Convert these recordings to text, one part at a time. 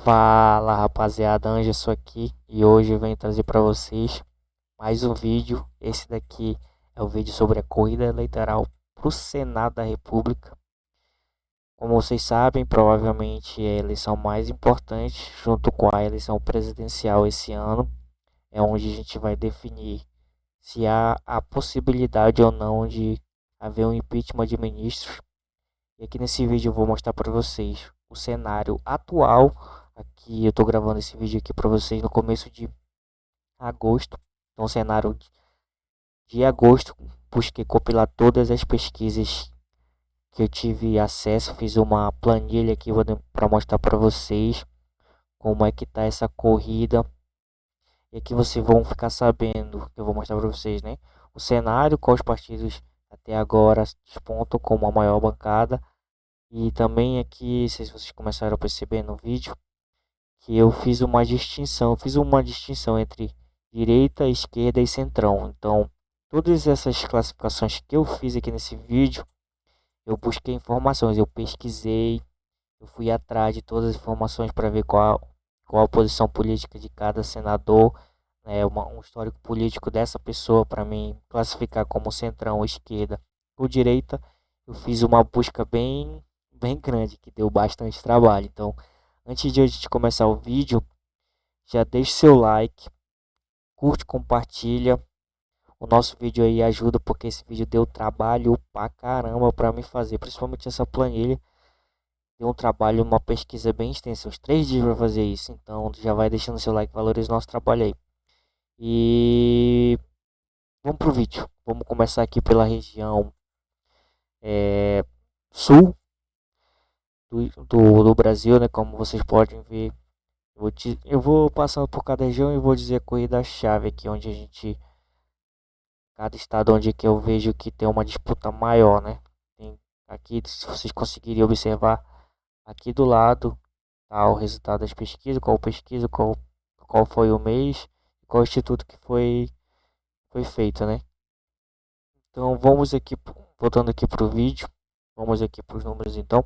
Fala rapaziada, Anderson aqui e hoje eu venho trazer para vocês mais um vídeo. Esse daqui é o vídeo sobre a corrida eleitoral para o Senado da República. Como vocês sabem, provavelmente é a eleição mais importante, junto com a eleição presidencial esse ano, é onde a gente vai definir se há a possibilidade ou não de haver um impeachment de ministros. E aqui nesse vídeo eu vou mostrar para vocês o cenário atual. Aqui eu estou gravando esse vídeo aqui para vocês no começo de agosto. Então, cenário de agosto, busquei compilar todas as pesquisas que eu tive acesso, fiz uma planilha aqui para mostrar para vocês como é que tá essa corrida. E aqui vocês vão ficar sabendo, eu vou mostrar para vocês, né? O cenário, quais partidos até agora despontam como a maior bancada. E também aqui, não sei se vocês começaram a perceber no vídeo, que eu fiz uma distinção entre direita, esquerda e centrão. Então, todas essas classificações que eu fiz aqui nesse vídeo, eu busquei informações, eu pesquisei, eu fui atrás de todas as informações para ver qual a posição política de cada senador, né, um histórico político dessa pessoa para mim classificar como centrão, esquerda ou direita. Eu fiz uma busca bem grande, que deu bastante trabalho. Então, antes de a gente começar o vídeo, já deixe seu like, curte, compartilha. O nosso vídeo aí ajuda porque esse vídeo deu trabalho pra caramba pra mim fazer, principalmente essa planilha. Deu um trabalho, uma pesquisa bem extensa, uns 3 dias pra fazer isso. Então já vai deixando seu like, valoriza o nosso trabalho aí. E vamos pro vídeo. Vamos começar aqui pela região sul do Brasil, né? Como vocês podem ver. Eu vou passando por cada região e vou dizer a corrida-chave aqui, onde a gente. Cada estado onde que eu vejo que tem uma disputa maior, né? Aqui, se vocês conseguirem observar, aqui do lado tá o resultado das pesquisas, qual pesquisa, qual foi o mês, qual instituto que foi feito, né? Então vamos aqui, voltando aqui pro vídeo, vamos aqui para os números então.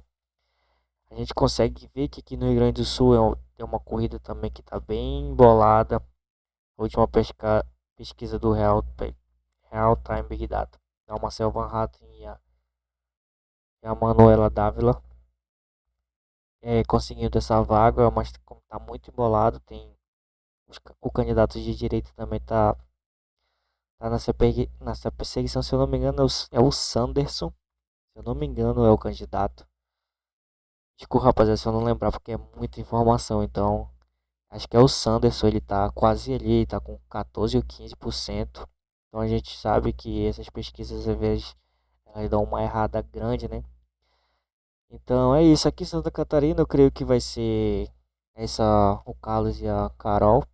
A gente consegue ver que aqui no Rio Grande do Sul tem uma corrida também que está bem embolada. A última pesquisa do Real Time Big Data, da Marcel Van Hatten e a Manuela Dávila conseguindo essa vaga, mas como está muito embolado, o candidato de direita também tá nessa perseguição, se eu não me engano, é o Sanderson, se eu não me engano, é o candidato. Desculpa, rapaziada, se eu não lembrar, porque é muita informação, então acho que é o Sanderson, ele tá quase ali, tá com 14 ou 15%. Então a gente sabe que essas pesquisas às vezes elas dão uma errada grande, né? Então é isso, aqui em Santa Catarina eu creio que vai ser o Carlos e a Carol.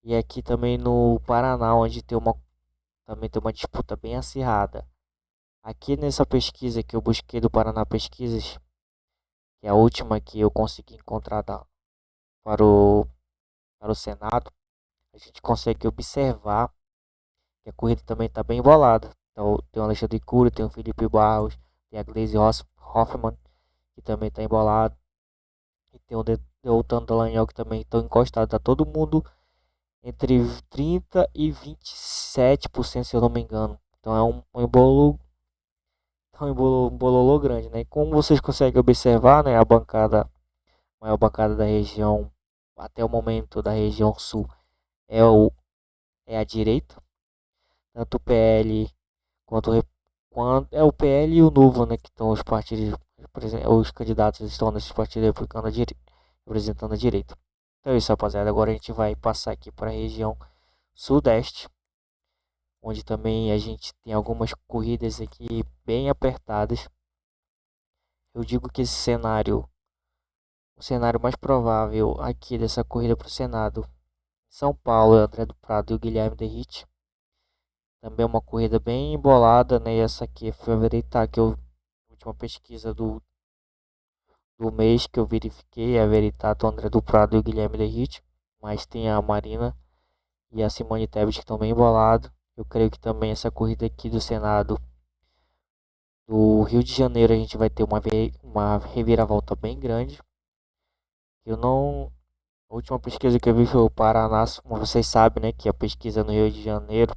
E aqui também no Paraná, onde também tem uma disputa bem acirrada. Aqui nessa pesquisa que eu busquei do Paraná Pesquisas, que é a última que eu consegui encontrar para o, para o Senado, a gente consegue observar que a corrida também está bem embolada. Então, tem o Alexandre Cury, tem o Felipe Barros, tem a Gleisi Hoffmann, que também está embolado. E tem o Deltan Dallagnol, que também estão encostados. Tá todo mundo entre 30 e 27%, se eu não me engano. Então é um bololô grande, né? E como vocês conseguem observar, né, a maior bancada da região, até o momento da região sul, é, o, é a direita. Tanto o PL quanto é o PL e o Novo, né, que estão os partidos, os candidatos estão nesses partidos representando a direita. Então é isso, rapaziada. Agora a gente vai passar aqui para a região sudeste, onde também a gente tem algumas corridas aqui bem apertadas. Eu digo que o cenário mais provável aqui dessa corrida para o Senado, São Paulo, é André do Prado e o Guilherme Derrite. Também é uma corrida bem embolada, né? E essa aqui foi a Veritá, que a última pesquisa do mês que eu verifiquei, é a Veritá do André do Prado e o Guilherme Derrite. Mas tem a Marina e a Simone Tebet que estão bem embolados. Eu creio que também essa corrida aqui do Senado do Rio de Janeiro a gente vai ter uma reviravolta bem grande. Eu não. A última pesquisa que eu vi foi o Paraná, como vocês sabem, né? Que a pesquisa no Rio de Janeiro,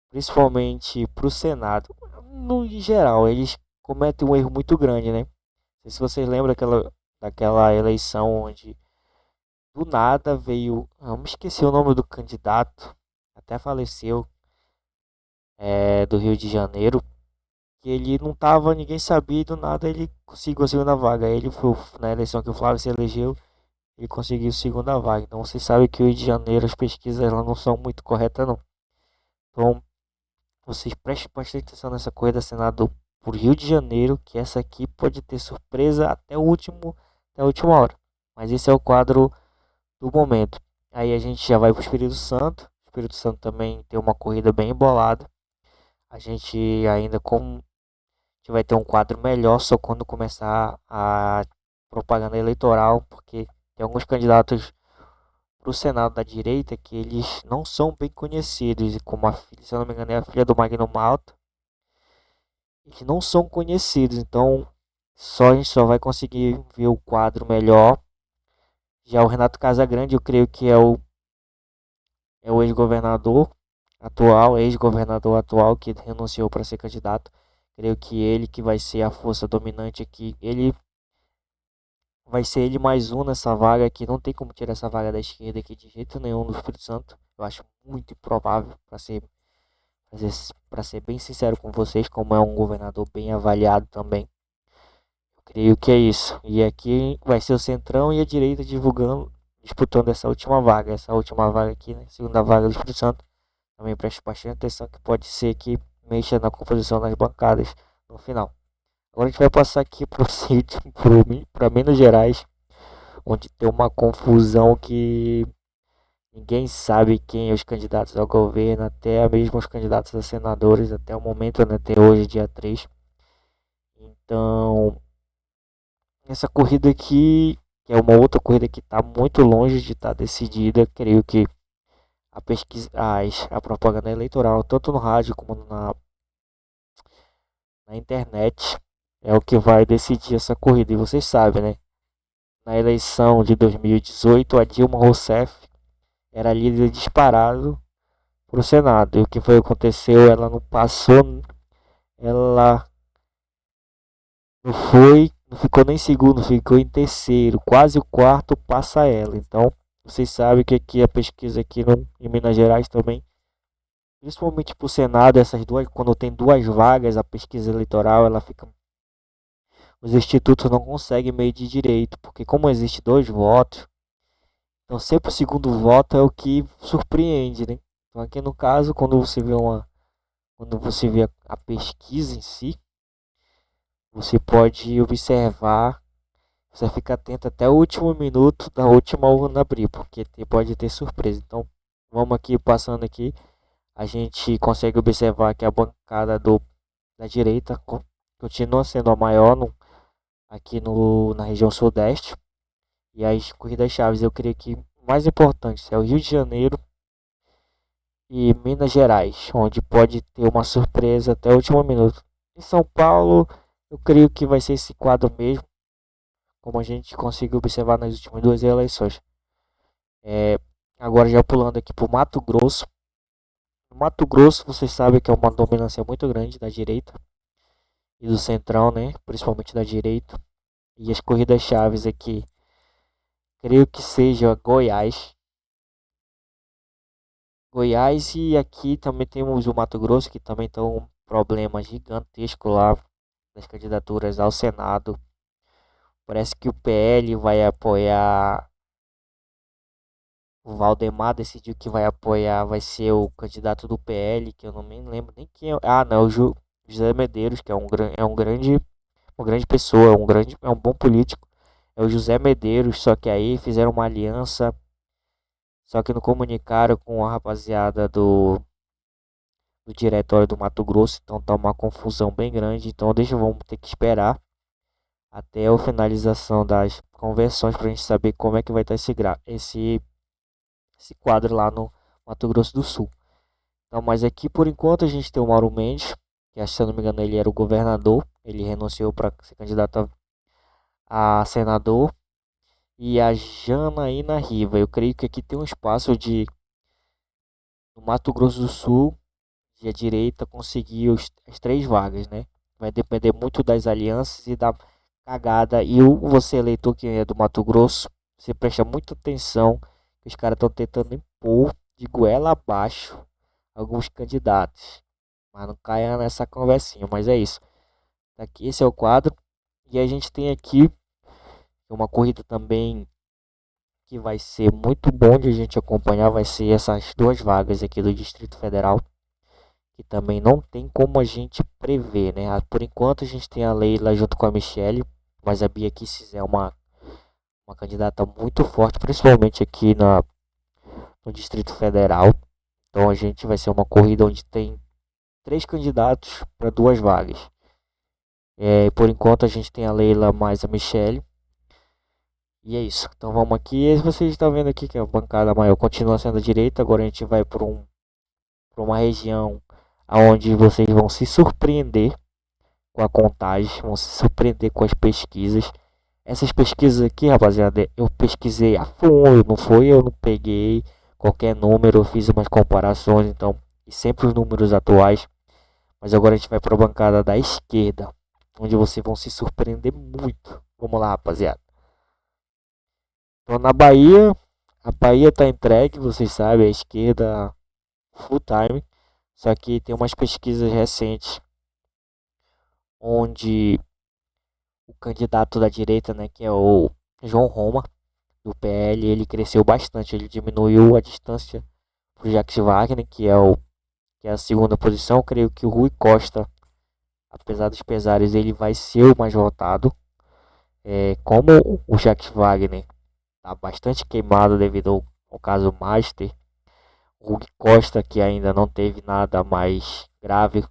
principalmente para o Senado, no em geral, eles cometem um erro muito grande, né? Não sei se vocês lembram daquela eleição onde do nada veio. Me esqueci o nome do candidato, até faleceu, do Rio de Janeiro, que ele não tava, ninguém sabia, e do nada ele conseguiu a segunda vaga. Ele foi na eleição que o Flávio se elegeu, ele conseguiu a segunda vaga. Então vocês sabem que o Rio de Janeiro, as pesquisas lá não são muito corretas, não. Então vocês prestem bastante atenção nessa corrida Senado por Rio de Janeiro, que essa aqui pode ter surpresa até a última hora. Mas esse é o quadro do momento. Aí a gente já vai para o Espírito Santo. O Espírito Santo também tem uma corrida bem embolada. A gente ainda como a gente vai ter um quadro melhor só quando começar a propaganda eleitoral, porque tem alguns candidatos para o Senado da direita que eles não são bem conhecidos, e como a filha, se eu não me engano, é a filha do Magno Malta, eles não são conhecidos, então a gente só vai conseguir ver o quadro melhor. Já o Renato Casagrande, eu creio que é o ex-governador atual que renunciou para ser candidato. Creio que ele que vai ser a força dominante aqui. Ele vai ser ele mais um nessa vaga aqui. Não tem como tirar essa vaga da esquerda aqui de jeito nenhum no Espírito Santo. Eu acho muito improvável, para ser bem sincero com vocês, como é um governador bem avaliado também. Eu creio que é isso. E aqui vai ser o Centrão e a direita disputando essa última vaga. Essa última vaga aqui, né? Segunda vaga do Espírito Santo. Também preste bastante atenção que pode ser que mexa na composição das bancadas no final. Agora a gente vai passar aqui para o sítio, para Minas Gerais, onde tem uma confusão que ninguém sabe quem é os candidatos ao governo, até mesmo os candidatos a senadores, até o momento, né, até hoje, dia 3. Então, essa corrida aqui, que é uma outra corrida que está muito longe de estar decidida, creio que a pesquisa, a propaganda eleitoral, tanto no rádio como na internet, é o que vai decidir essa corrida. E vocês sabem, né? Na eleição de 2018, a Dilma Rousseff era líder disparado para o Senado. E o que foi que aconteceu? Ela não passou, ela não ficou nem segundo, ficou em terceiro. Quase o quarto passa ela. Então, vocês sabem que aqui a pesquisa aqui em Minas Gerais também, principalmente para o Senado, quando tem duas vagas, a pesquisa eleitoral, ela fica. Os institutos não conseguem medir direito, porque como existe dois votos, então sempre o segundo voto é o que surpreende, né? Então aqui no caso, quando você vê a pesquisa em si, você pode observar, você fica atento até o último minuto da última urna abrir, porque pode ter surpresa. Então vamos aqui passando aqui, a gente consegue observar que a bancada da direita continua sendo a maior aqui na região sudeste. E as corridas chaves, eu creio que mais importantes é o Rio de Janeiro e Minas Gerais, onde pode ter uma surpresa até o último minuto. Em São Paulo, eu creio que vai ser esse quadro mesmo, como a gente conseguiu observar nas últimas duas eleições. É, agora já pulando aqui para o Mato Grosso. No Mato Grosso, vocês sabem que é uma dominância muito grande da direita e do centrão, né? Principalmente da direita. E as corridas chaves aqui, creio que seja Goiás. Goiás e aqui também temos o Mato Grosso, que também tem um problema gigantesco lá das candidaturas ao Senado. Parece que o PL vai apoiar. O Valdemar decidiu que vai apoiar, vai ser o candidato do PL, que eu não me lembro nem quem é. Ah, não, José Medeiros, que uma grande pessoa, é um bom político. É o José Medeiros, só que aí fizeram uma aliança, só que não comunicaram com a rapaziada do diretório do Mato Grosso, então tá uma confusão bem grande. Então vamos ter que esperar até a finalização das conversões para a gente saber como é que vai estar esse quadro lá no Mato Grosso do Sul. Então, mas aqui por enquanto a gente tem o Mauro Mendes, que se eu não me engano ele era o governador, ele renunciou para ser candidato a senador. e a Janaína Riva. Eu creio que aqui tem um espaço de, no Mato Grosso do Sul, de a direita conseguir as três vagas, né? Vai depender muito das alianças e da cagada. E você, eleitor que é do Mato Grosso, você presta muita atenção que os caras estão tentando impor de goela abaixo alguns candidatos. Mas não caia nessa conversinha, mas é isso. Aqui, esse é o quadro. E a gente tem aqui uma corrida também que vai ser muito bom de a gente acompanhar. Vai ser essas duas vagas aqui do Distrito Federal, que também não tem como a gente prever, né? Por enquanto a gente tem a Leila junto com a Michelle, mas a Bia Kicis é uma candidata muito forte, principalmente aqui no Distrito Federal. Então a gente vai ser uma corrida onde tem três candidatos para duas vagas. Por enquanto a gente tem a Leila mais a Michelle. E é isso. Então vamos aqui. E vocês estão vendo aqui que a bancada maior continua sendo a direita. Agora a gente vai para uma região onde vocês vão se surpreender com a contagem, vão se surpreender com as pesquisas. Essas pesquisas aqui, rapaziada, eu pesquisei a fundo, não foi? Eu não peguei qualquer número, eu fiz umas comparações, então, e sempre os números atuais. Mas agora a gente vai para a bancada da esquerda, onde vocês vão se surpreender muito. Vamos lá, rapaziada. Então, na Bahia, a Bahia tá entregue, vocês sabem, a esquerda full time. Só que tem umas pesquisas recentes onde o candidato da direita, né, que é o João Roma, do PL, ele cresceu bastante, ele diminuiu a distância para o Jacques Wagner, que é a segunda posição. Eu creio que o Rui Costa, apesar dos pesares, ele vai ser o mais votado. Como o Jacques Wagner está bastante queimado devido ao caso Master, o Rui Costa, que ainda não teve nada mais grave,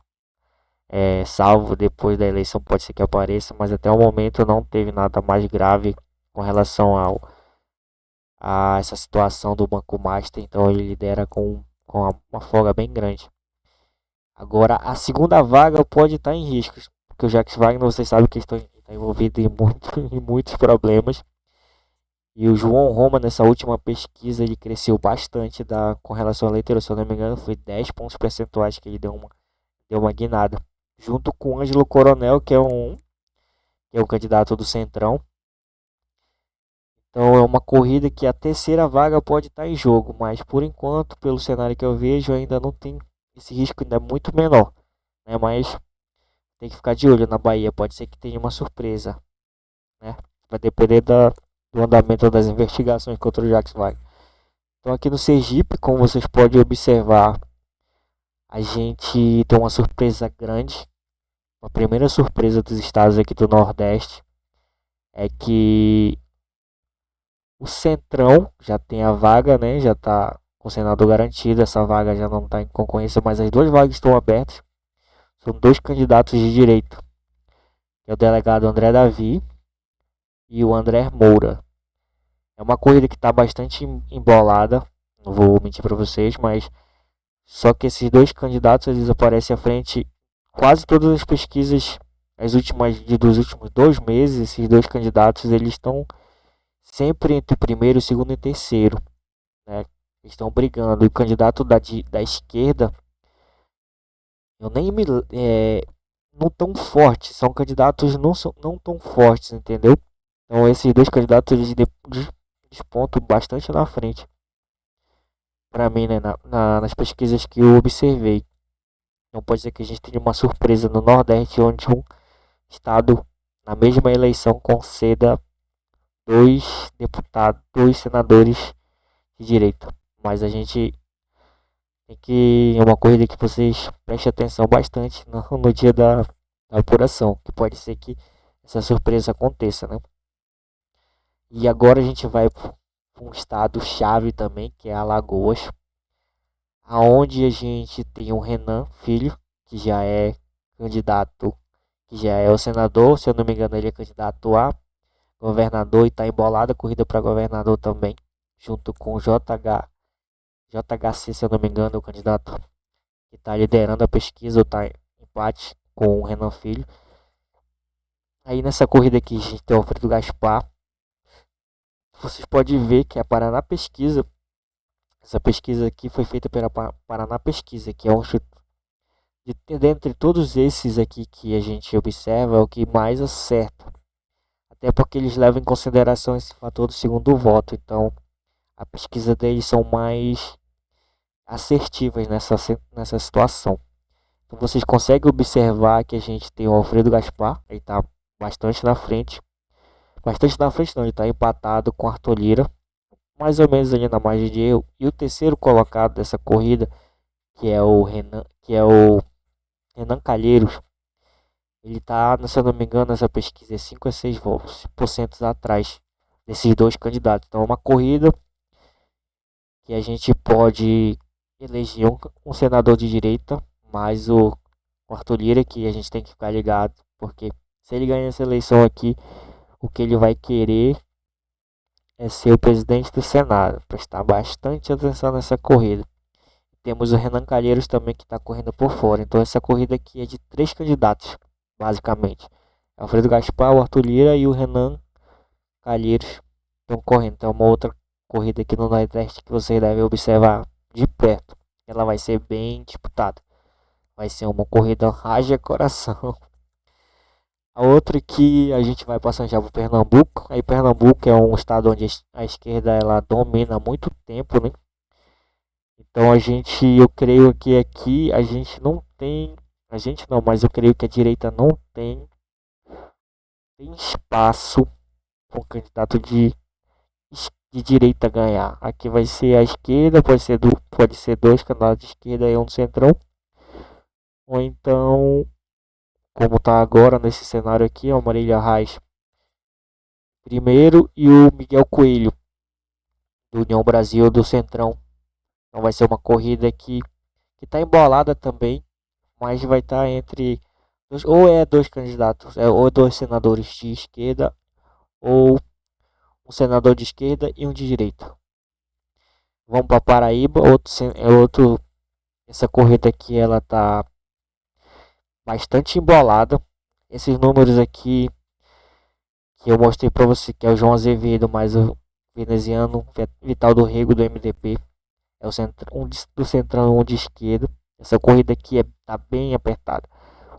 salvo depois da eleição, pode ser que apareça, mas até o momento não teve nada mais grave com relação a essa situação do Banco Master, então ele lidera com uma folga bem grande. Agora, a segunda vaga pode estar em riscos, porque o Jacques Wagner, vocês sabem que está envolvido em muitos problemas. E o João Roma, nessa última pesquisa, ele cresceu bastante com relação à letra, se eu não me engano, foi 10 pontos percentuais que ele deu uma guinada. Junto com o Ângelo Coronel, que é o candidato do Centrão. Então é uma corrida que a terceira vaga pode estar em jogo, mas por enquanto, pelo cenário que eu vejo, ainda não tem esse risco, ainda é muito menor, né? Mas tem que ficar de olho na Bahia, pode ser que tenha uma surpresa, né? Vai depender do andamento das investigações contra o Jacques Wagner. Então aqui no Sergipe, como vocês podem observar, a gente tem uma surpresa grande. A primeira surpresa dos estados aqui do Nordeste é que o Centrão já tem a vaga, né? Já está com o senador garantido. Essa vaga já não está em concorrência, mas as duas vagas estão abertas. São dois candidatos de direita, que é o delegado André Davi e o André Moura. É uma corrida que está bastante embolada, não vou mentir para vocês, mas só que esses dois candidatos eles aparecem à frente quase todas as pesquisas, dos últimos 2 meses. Esses dois candidatos eles estão sempre entre o primeiro, o segundo e o terceiro, né? Estão brigando. E o candidato da esquerda, eu nem me não tão forte, são candidatos não tão fortes, entendeu? Então esses dois candidatos eles despontam bastante na frente para mim, né, nas pesquisas que eu observei. Não pode ser que a gente tenha uma surpresa no Nordeste, onde um estado na mesma eleição conceda dois senadores de direita. Mas a gente tem que. É uma corrida que vocês prestem atenção bastante no dia da apuração, que pode ser que essa surpresa aconteça, né? E agora a gente vai para um estado chave também, que é Alagoas, aonde a gente tem o Renan Filho, que já é candidato, que já é o senador, se eu não me engano ele é candidato a governador e está embolada a corrida para governador também, junto com o JHC, se eu não me engano, o candidato que está liderando a pesquisa, ou está em empate com o Renan Filho. Aí nessa corrida aqui a gente tem o Alfredo Gaspar, vocês podem ver que a Paraná Pesquisa, essa pesquisa aqui foi feita pela Paraná Pesquisa, que é um dentre todos esses aqui que a gente observa, é o que mais acerta. Até porque eles levam em consideração esse fator do segundo voto. Então, a pesquisa deles são mais assertivas nessa situação. Então, vocês conseguem observar que a gente tem o Alfredo Gaspar, ele está bastante na frente. Bastante na frente não, ele está empatado com o Arthur Lira, mais ou menos ali na margem de erro. E o terceiro colocado dessa corrida, que é o Renan Calheiros, ele está, se eu não me engano, nessa pesquisa é 5 a 6% atrás desses dois candidatos. Então é uma corrida que a gente pode eleger um senador de direita, mais o Arthur Lira, que a gente tem que ficar ligado, porque se ele ganhar essa eleição aqui, o que ele vai querer é ser o presidente do Senado. Prestar bastante atenção nessa corrida. Temos o Renan Calheiros também que está correndo por fora. Então essa corrida aqui é de 3 candidatos, basicamente. Alfredo Gaspar, o Arthur Lira e o Renan Calheiros estão correndo. Então é uma outra corrida aqui no Nordeste que vocês devem observar de perto. Ela vai ser bem disputada. Vai ser uma corrida haja coração. A outra que a gente vai passar já para Pernambuco. Aí Pernambuco é um estado onde a esquerda ela domina há muito tempo, né? Então eu creio que aqui a gente não tem, a gente não, mas eu creio que a direita não tem espaço para um candidato de direita ganhar. Aqui vai ser a esquerda, pode ser dois candidatos de esquerda e um do centrão. Ou então, como está agora nesse cenário aqui, é o Marília Reis primeiro e o Miguel Coelho do União Brasil do Centrão. Então vai ser uma corrida que está embolada também, mas vai estar entre ou é dois candidatos, ou dois senadores de esquerda, ou um senador de esquerda e um de direita. Vamos para Paraíba, essa corrida aqui ela tá bastante embolada. Esses números aqui que eu mostrei para você, que é o João Azevedo mais o veneziano Vital do Rego do MDB, é um do centrão, um de esquerda. Essa corrida aqui tá bem apertada.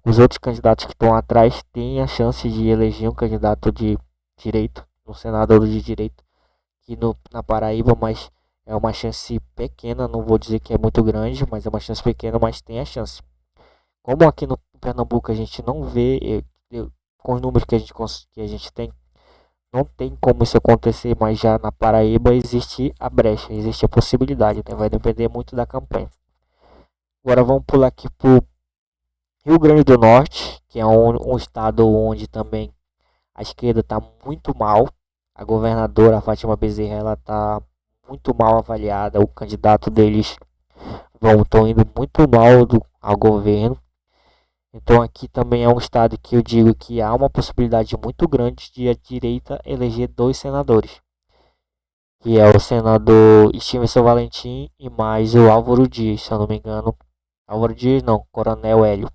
Os outros candidatos que estão atrás têm a chance de eleger um candidato de direito, um senador de direito, aqui na Paraíba, mas é uma chance pequena, não vou dizer que é muito grande, mas é uma chance pequena, mas tem a chance. Como aqui no Pernambuco a gente não vê, com os números que a gente tem, não tem como isso acontecer, mas já na Paraíba existe a brecha, existe a possibilidade, né? Vai depender muito da campanha. Agora vamos pular aqui pro Rio Grande do Norte, que é um estado onde também a esquerda está muito mal. A governadora a Fátima Bezerra ela está muito mal avaliada. O candidato deles estão indo muito mal ao governo. Então aqui também é um estado que eu digo que há uma possibilidade muito grande de a direita eleger dois senadores, que é o senador Stevenson Valentim e mais o Álvaro Dias, se eu não me engano. Álvaro Dias não, Coronel Hélio.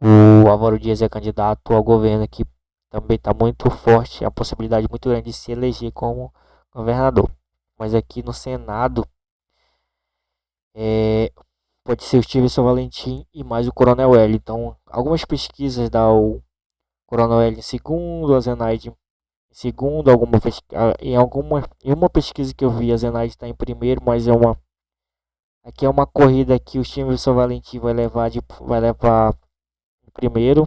O Álvaro Dias é candidato ao governo aqui, também está muito forte, a possibilidade muito grande de se eleger como governador. Mas aqui no Senado pode ser o Stevenson Valentim e mais o Coronel Hélio. Então, algumas pesquisas dá o Coronel Hélio em segundo, a Zenaide em segundo, em uma pesquisa que eu vi a Zenaide está em primeiro, mas aqui é uma corrida que o Stevenson Valentim vai levar em primeiro,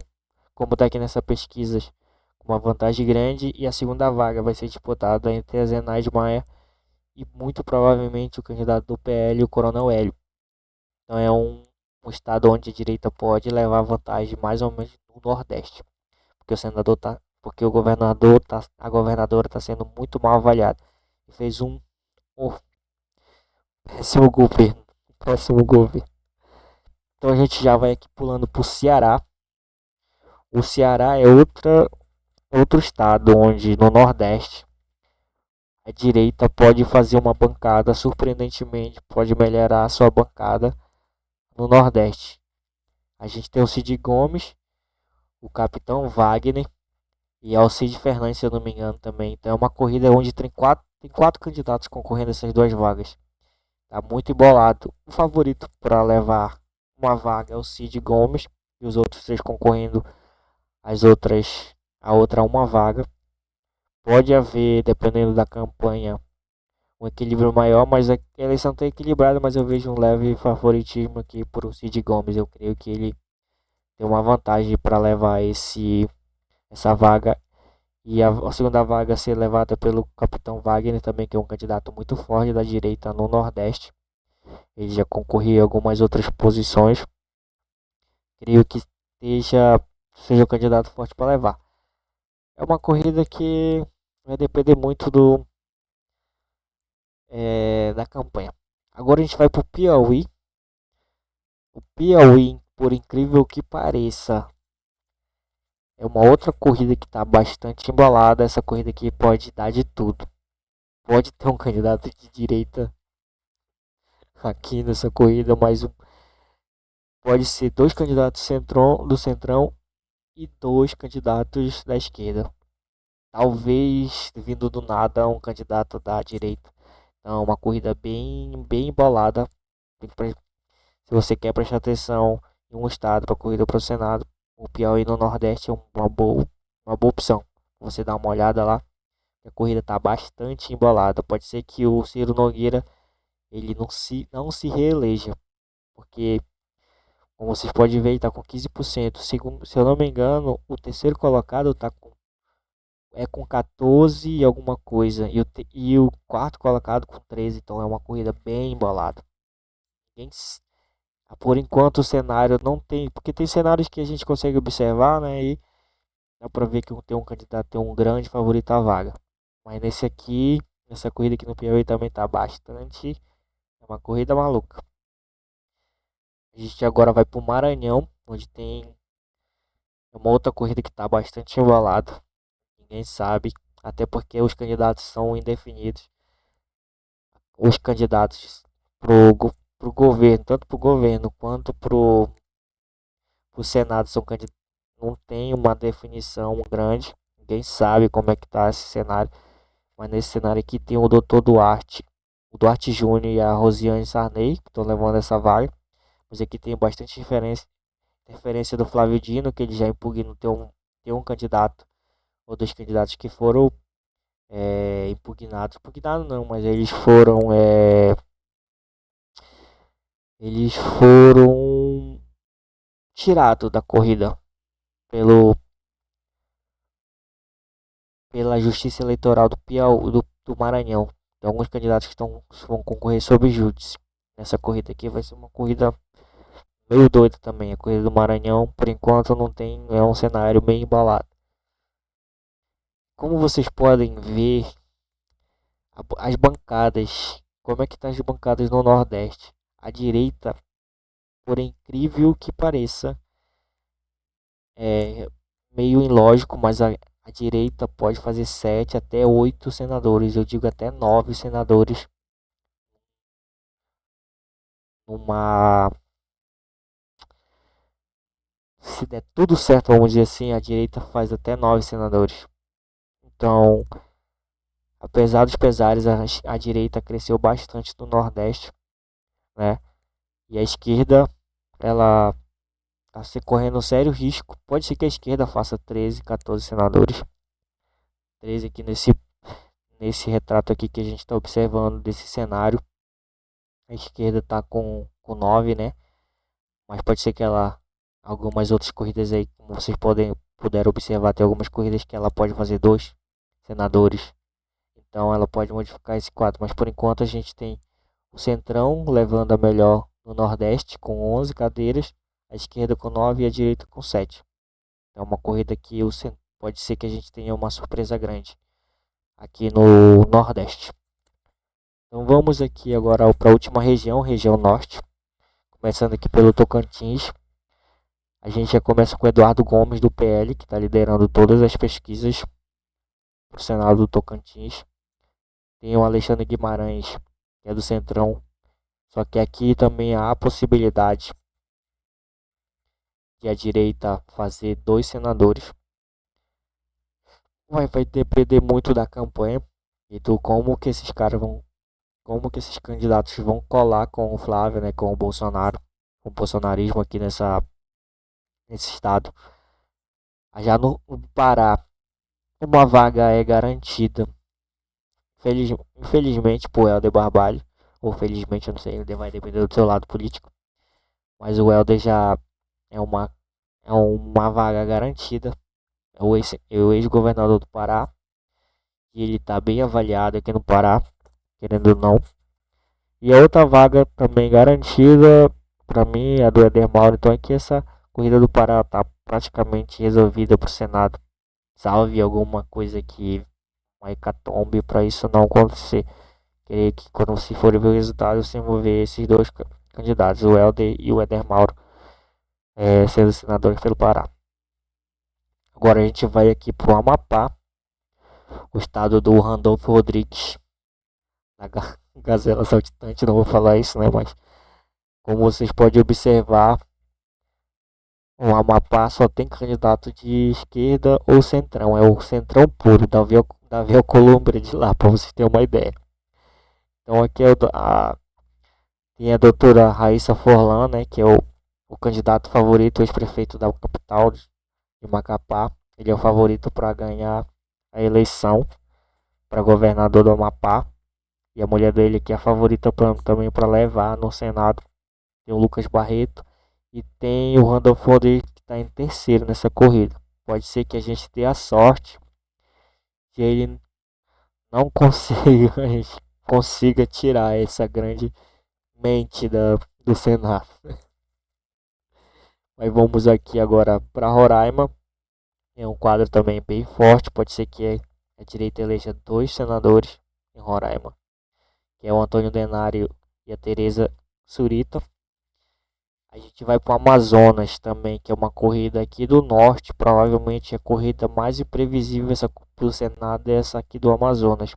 como está aqui nessa pesquisa, com uma vantagem grande, e a segunda vaga vai ser disputada entre a Zenaide Maia e muito provavelmente o candidato do PL, o Coronel Hélio. Então é um estado onde a direita pode levar vantagem mais ou menos no Nordeste, porque a governadora está sendo muito mal avaliada e fez um péssimo governo, péssimo governo. Então a gente já vai aqui pulando para o Ceará. O Ceará é outro estado onde no Nordeste a direita pode fazer uma bancada, surpreendentemente pode melhorar a sua bancada no Nordeste. A gente tem o Cid Gomes, o Capitão Wagner e Alcide Fernandes, se eu não me engano, também. Então é uma corrida onde tem quatro candidatos concorrendo a essas duas vagas. Tá muito embolado. O favorito para levar uma vaga é o Cid Gomes e os outros três concorrendo as outras a outra uma vaga. Pode haver, dependendo da campanha, um equilíbrio maior, mas a eleição está equilibrada, mas eu vejo um leve favoritismo aqui para o Cid Gomes. Eu creio que ele tem uma vantagem para levar essa vaga e a segunda vaga ser levada pelo capitão Wagner também, que é um candidato muito forte da direita no Nordeste. Ele já concorreu em algumas outras posições. Creio que seja o candidato forte para levar. É uma corrida que vai depender muito da campanha. Agora a gente vai para o Piauí. O Piauí, por incrível que pareça, é uma outra corrida que está bastante embolada. Essa corrida aqui pode dar de tudo. Pode ter um candidato de direita aqui nessa corrida, mas pode ser dois candidatos do Centrão e dois candidatos da esquerda. Talvez vindo do nada um candidato da direita. Então, uma corrida bem embolada. Se você quer prestar atenção em um estado para corrida para o Senado, o Piauí no Nordeste é uma boa opção. Você dá uma olhada lá. A corrida está bastante embolada. Pode ser que o Ciro Nogueira ele não se reeleja, porque como vocês podem ver, ele está com 15%. Segundo, se eu não me engano, o terceiro colocado com 14 e alguma coisa. E o quarto colocado com 13. Então é uma corrida bem embolada. Por enquanto o cenário não tem. Porque tem cenários que a gente consegue observar, né? E dá pra ver que tem um candidato, tem um grande favorito à vaga. Mas nesse aqui, nessa corrida aqui no Piauí também tá bastante. É uma corrida maluca. A gente agora vai pro Maranhão, onde tem uma outra corrida que tá bastante embolada. Ninguém sabe. Até porque os candidatos são indefinidos. Os candidatos pro governo, tanto pro governo quanto pro Senado, não tem uma definição grande. Ninguém sabe como é que tá esse cenário. Mas nesse cenário aqui tem o Dr. Duarte, o Duarte Júnior e a Rosiane Sarney, que estão levando essa vaga. Mas aqui tem bastante interferência do Flávio Dino, que ele já impugnou ter um candidato, ou dois candidatos que foram impugnados. Impugnados não, mas eles foram tirados da corrida pelo, pela Justiça Eleitoral do Piauí, do Maranhão. Tem alguns candidatos que vão concorrer sob júdice. Nessa corrida aqui vai ser uma corrida meio doida também. A corrida do Maranhão, por enquanto, não tem. É um cenário meio embalado. Como vocês podem ver, as bancadas. Como é que tá as bancadas no Nordeste? A direita, por incrível que pareça, é meio ilógico, mas a direita pode fazer 7 até 8 senadores, eu digo até 9 senadores numa. Se der tudo certo, vamos dizer assim, a direita faz até 9 senadores. Então, apesar dos pesares, a direita cresceu bastante no Nordeste, né? E a esquerda, ela está se correndo um sério risco. Pode ser que a esquerda faça 13, 14 senadores. 13 aqui nesse retrato aqui que a gente está observando desse cenário. A esquerda está com 9, né? Mas pode ser que algumas outras corridas aí, como vocês puderam observar, tem algumas corridas que ela pode fazer 2 senadores. Então ela pode modificar esse quadro. Mas por enquanto a gente tem o Centrão levando a melhor no Nordeste com 11 cadeiras, a esquerda com 9 e a direita com 7. É uma corrida que pode ser que a gente tenha uma surpresa grande aqui no Nordeste. Então vamos aqui agora para a última região Norte. Começando aqui pelo Tocantins. A gente já começa com o Eduardo Gomes do PL, que está liderando todas as pesquisas para o Senado do Tocantins. Tem o Alexandre Guimarães, que é do Centrão. Só que aqui também há a possibilidade de a direita fazer 2 senadores. vai depender muito da campanha e do como que esses caras vão, como que esses candidatos vão colar com o Flávio, né, com o Bolsonaro, com o bolsonarismo aqui nesse estado. Já no Pará, uma vaga é garantida. Infelizmente, pro Helder Barbalho, ou felizmente, eu não sei, vai depender do seu lado político, mas o Helder já é uma vaga garantida. É o ex-governador do Pará, e ele tá bem avaliado aqui no Pará, querendo ou não. E a outra vaga também garantida, para mim, é a do Eder Mauro. Então aqui essa corrida do Pará tá praticamente resolvida pro Senado. Salve alguma coisa que uma hecatombe para isso não acontecer. Creio que quando você for ver o resultado, você vai ver esses dois candidatos, o Helder e o Eder Mauro, sendo senadores pelo Pará. Agora a gente vai aqui pro Amapá, o estado do Randolfo Rodrigues, da Gazela Saltitante, não vou falar isso, né? Mas como vocês podem observar, o Amapá só tem candidato de esquerda ou centrão. É o centrão puro, Davi Alcolumbre de lá, para vocês terem uma ideia. Então aqui tem a doutora Raíssa Forlan, né, que é o candidato favorito, o ex-prefeito da capital de Macapá. Ele é o favorito para ganhar a eleição para governador do Amapá. E a mulher dele que é a favorita também para levar no Senado. Tem o Lucas Barreto e tem o Randolph Rodrigues que está em terceiro nessa corrida. Pode ser que a gente tenha a sorte que ele não consiga, a gente consiga tirar essa grande mente do Senado. Mas vamos aqui agora para Roraima. É um quadro também bem forte. Pode ser que a direita eleja dois senadores em Roraima, que é o Antônio Denário e a Tereza Surita. A gente vai para o Amazonas também, que é uma corrida aqui do norte. Provavelmente a corrida mais imprevisível para o Senado é essa aqui do Amazonas.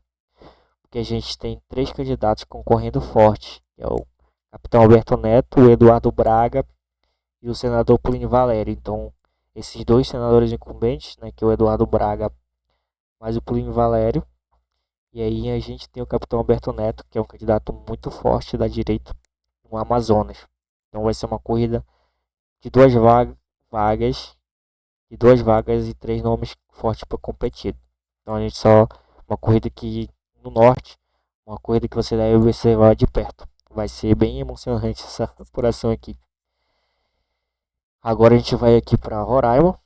Porque a gente tem três candidatos concorrendo forte. Que é o capitão Alberto Neto, o Eduardo Braga e o senador Plínio Valério. Então, esses dois senadores incumbentes, né, que é o Eduardo Braga mais o Plínio Valério. E aí a gente tem o capitão Alberto Neto, que é um candidato muito forte da direita no Amazonas. Então vai ser uma corrida de vagas, de duas vagas e três nomes fortes para competir. Então a gente só uma corrida que no norte, uma corrida que você deve observar de perto. Vai ser bem emocionante essa apuração aqui. Agora a gente vai aqui para Roraima,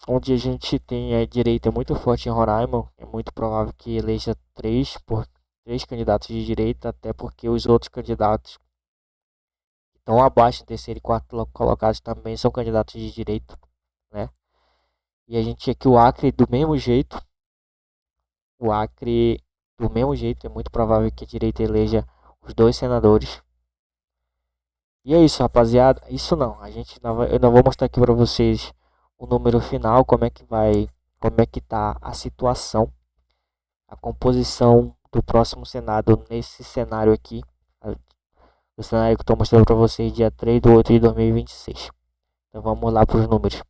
onde a gente tem a direita muito forte em Roraima. É muito provável que eleja três candidatos de direita, até porque os outros candidatos que estão abaixo, em terceiro e quarto colocados, também são candidatos de direita, né? E a gente aqui o Acre do mesmo jeito. O Acre do mesmo jeito, é muito provável que a direita eleja os dois senadores. E é isso, rapaziada. Isso não, eu não vou mostrar aqui para vocês o número final, como é que tá a situação, a composição do próximo Senado nesse cenário aqui, o cenário que eu estou mostrando para vocês dia 3 de 8 de 2026. Então vamos lá para os números.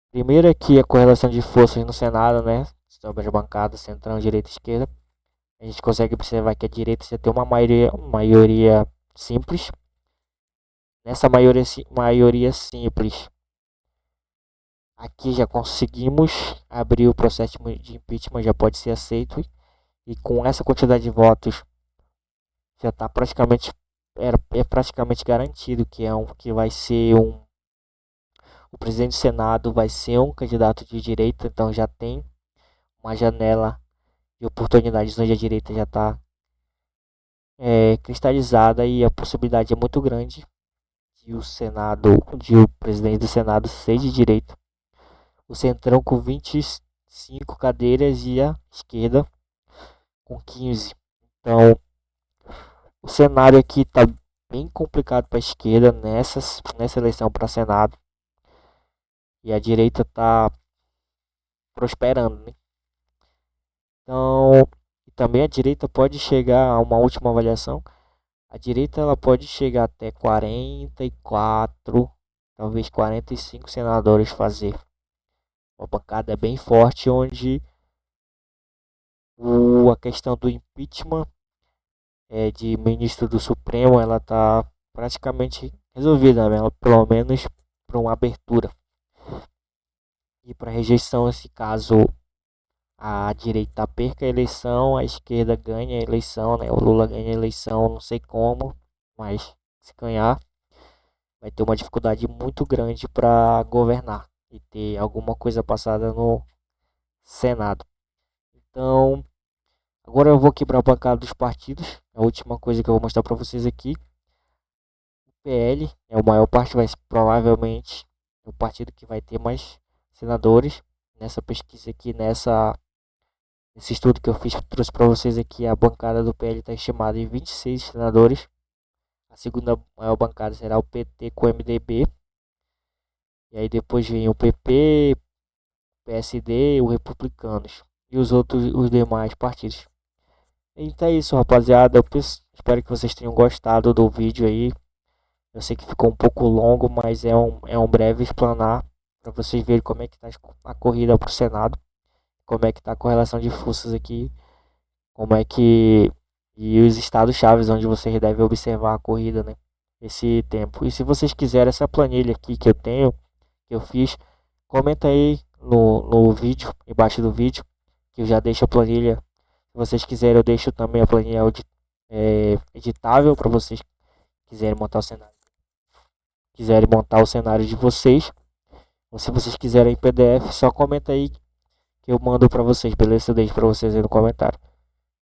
Primeiro aqui a correlação de forças no Senado, né? Sobre as bancadas, centrão, direita e esquerda. A gente consegue observar que a direita já tem uma maioria simples. Nessa maioria simples, aqui já conseguimos abrir o processo de impeachment, já pode ser aceito. E com essa quantidade de votos, já está é praticamente garantido que vai ser o presidente do Senado vai ser um candidato de direita, então já tem uma janela de oportunidades onde a direita já está cristalizada e a possibilidade é muito grande de o presidente do Senado ser de direita. O Centrão com 25 cadeiras e a esquerda com 15. Então, o cenário aqui está bem complicado para a esquerda nessa eleição para Senado. E a direita está prosperando, né? Então, também a direita pode chegar a uma última avaliação. A direita ela pode chegar até 44, talvez 45 senadores fazer. uma bancada bem forte, onde a questão do impeachment de ministro do Supremo, ela tá praticamente resolvida, né? Pelo menos para uma abertura. E para rejeição, se caso a direita perca a eleição, a esquerda ganha a eleição, né? O Lula ganha a eleição, não sei como, mas se ganhar, vai ter uma dificuldade muito grande para governar e ter alguma coisa passada no Senado. Então, agora eu vou quebrar a bancada dos partidos. A última coisa que eu vou mostrar para vocês aqui. O PL é o maior partido, vai provavelmente o partido que vai ter mais senadores. Nessa pesquisa aqui, nesse estudo que eu fiz, trouxe para vocês aqui, a bancada do PL está estimada em 26 senadores. A segunda maior bancada será o PT com o MDB. E aí depois vem o PP, PSD e os Republicanos. E os demais partidos. Então é isso, rapaziada. Espero que vocês tenham gostado do vídeo aí. Eu sei que ficou um pouco longo, mas é um breve explanar para vocês verem como é que tá a corrida pro Senado, como é que tá a correlação de forças aqui, como é que e os estados chaves onde vocês devem observar a corrida, né? Esse tempo. E se vocês quiserem essa planilha aqui que eu tenho, que eu fiz, comenta aí no vídeo, embaixo do vídeo, que eu já deixo a planilha. Se vocês quiserem, eu deixo também a planilha editável para vocês quiserem montar o cenário. Quiserem montar o cenário de vocês, ou se vocês quiserem em PDF, só comenta aí que eu mando para vocês, beleza? Eu deixo para vocês aí no comentário.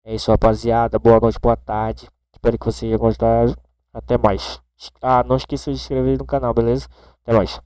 É isso, rapaziada. Boa noite, boa tarde. Espero que vocês tenham gostado. Até mais. Ah, não esqueça de se inscrever no canal, beleza? Até mais.